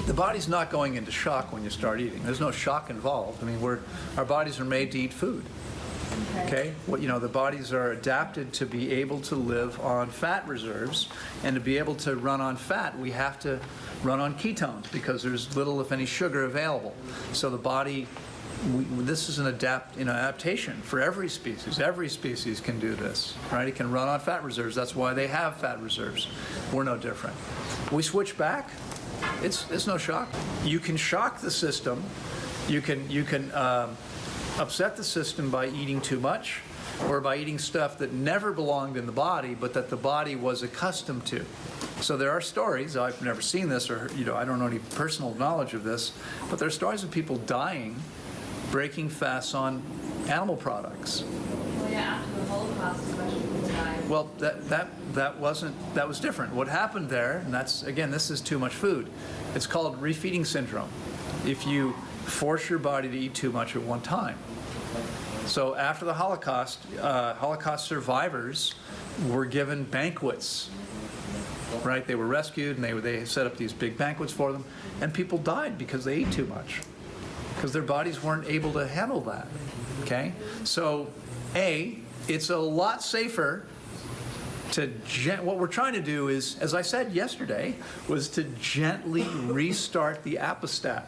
The body's not going into shock when you start eating. There's no shock involved. I mean, our bodies are made to eat food. Okay? Well, you know, the bodies are adapted to be able to live on fat reserves, and to be able to run on fat, we have to run on ketones because there's little, if any, sugar available. So the body, this is an adaptation for every species. Every species can do this, right? It can run on fat reserves. That's why they have fat reserves. We're no different. We switch back. It's no shock. You can shock the system. You can upset the system by eating too much, or by eating stuff that never belonged in the body, but that the body was accustomed to. So there are stories. I've never seen this, or I don't know any personal knowledge of this, but there are stories of people dying, breaking fasts on animal products. Well, yeah, after the Holocaust, a bunch of people died. Well, that was different. What happened there, and that's, again, this is too much food. It's called refeeding syndrome. If you force your body to eat too much at one time. So after the Holocaust, Holocaust survivors were given banquets, right? They were rescued, and they set up these big banquets for them, and people died because they ate too much, because their bodies weren't able to handle that, okay? So, it's a lot safer to, what we're trying to do is, as I said yesterday, was to gently restart the appestat.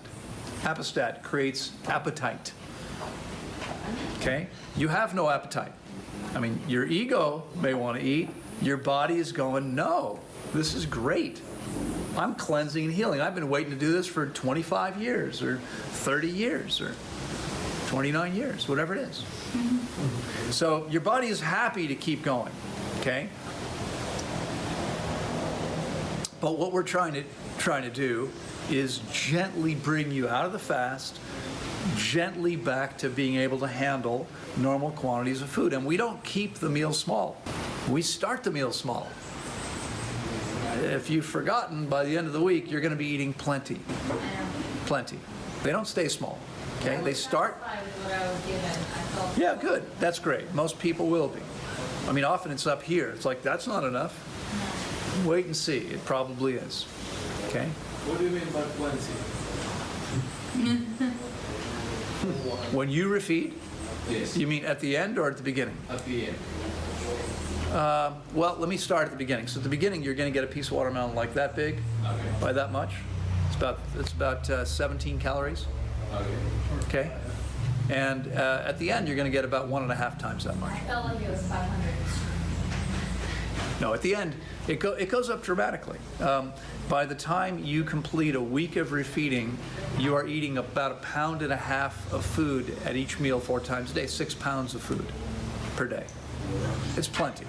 Appestat creates appetite. Okay? You have no appetite. I mean, your ego may want to eat. Your body is going, no, this is great. I'm cleansing and healing. I've been waiting to do this for 25 years or 30 years or 29 years, whatever it is. So your body is happy to keep going. Okay? But what we're trying to do is gently bring you out of the fast, gently back to being able to handle normal quantities of food. And we don't keep the meal small. We start the meal small. If you've forgotten, by the end of the week, you're going to be eating plenty. Plenty. They don't stay small. Okay? They start. Yeah, good. That's great. Most people will be. I mean, often it's up here. It's like, that's not enough. Wait and see. It probably is. Okay? What do you mean by plenty? When you refeed, Yes. you mean at the end or at the beginning? At the end. Well, let me start at the beginning. So at the beginning, you're going to get a piece of watermelon like that big, Okay. by that much. It's about 17 calories. Okay. Okay, and at the end, you're going to get about 1.5 times that much. I felt like it was 500. No, at the end, it goes up dramatically. By the time you complete a week of refeeding, you are eating about 1.5 pounds of food at each meal 4 times a day, 6 pounds of food per day. It's plenty.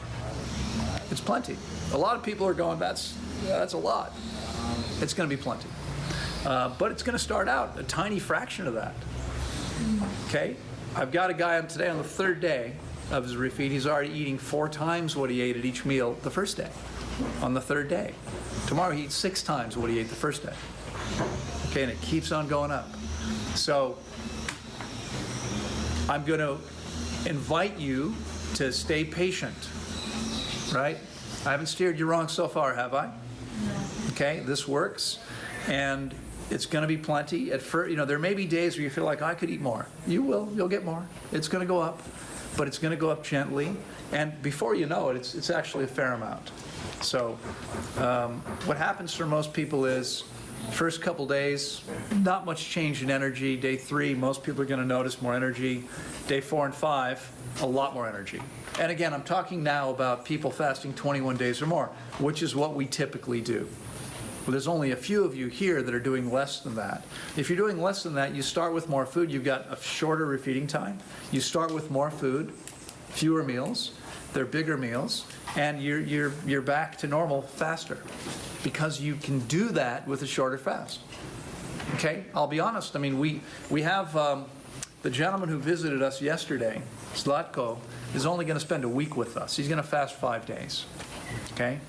It's plenty. A lot of people are going, that's a lot. It's going to be plenty. But it's going to start out a tiny fraction of that. Okay? I've got a guy on today on the 3rd day of his refeed. He's already eating 4 times what he ate at each meal the first day, on the 3rd day. Tomorrow he eats 6 times what he ate the first day. Okay, and it keeps on going up. So I'm going to invite you to stay patient, right? I haven't steered you wrong so far, have I? Okay, this works, and it's going to be plenty. At first, there may be days where you feel like I could eat more. You will. You'll get more. It's going to go up, but it's going to go up gently, and before you know it, it's actually a fair amount. So what happens for most people is first couple days, not much change in energy. Day 3, most people are going to notice more energy. Day 4 and 5, a lot more energy. And again, I'm talking now about people fasting 21 days or more, which is what we typically do. Well, there's only a few of you here that are doing less than that. If you're doing less than that, you start with more food. You've got a shorter refeeding time. You start with more food, fewer meals. They're bigger meals, and you're back to normal faster, because you can do that with a shorter fast. Okay, I'll be honest. I mean, we have the gentleman who visited us yesterday, Zlatko, is only going to spend a week with us. He's going to fast 5 days. Okay.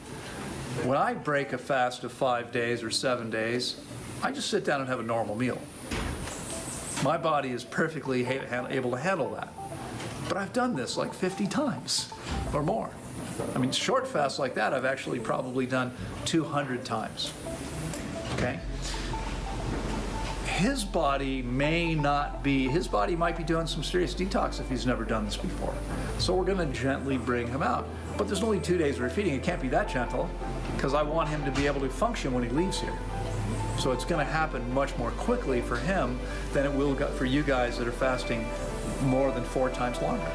When I break a fast of 5 days or 7 days, I just sit down and have a normal meal. My body is perfectly able to handle that. But I've done this like 50 times or more. I mean, short fasts like that, I've actually probably done 200 times. Okay? his body might be doing some serious detox if he's never done this before. So we're going to gently bring him out. But there's only 2 days of refeeding. It can't be that gentle because I want him to be able to function when he leaves here. So it's going to happen much more quickly for him than it will for you guys that are fasting more than 4 times longer.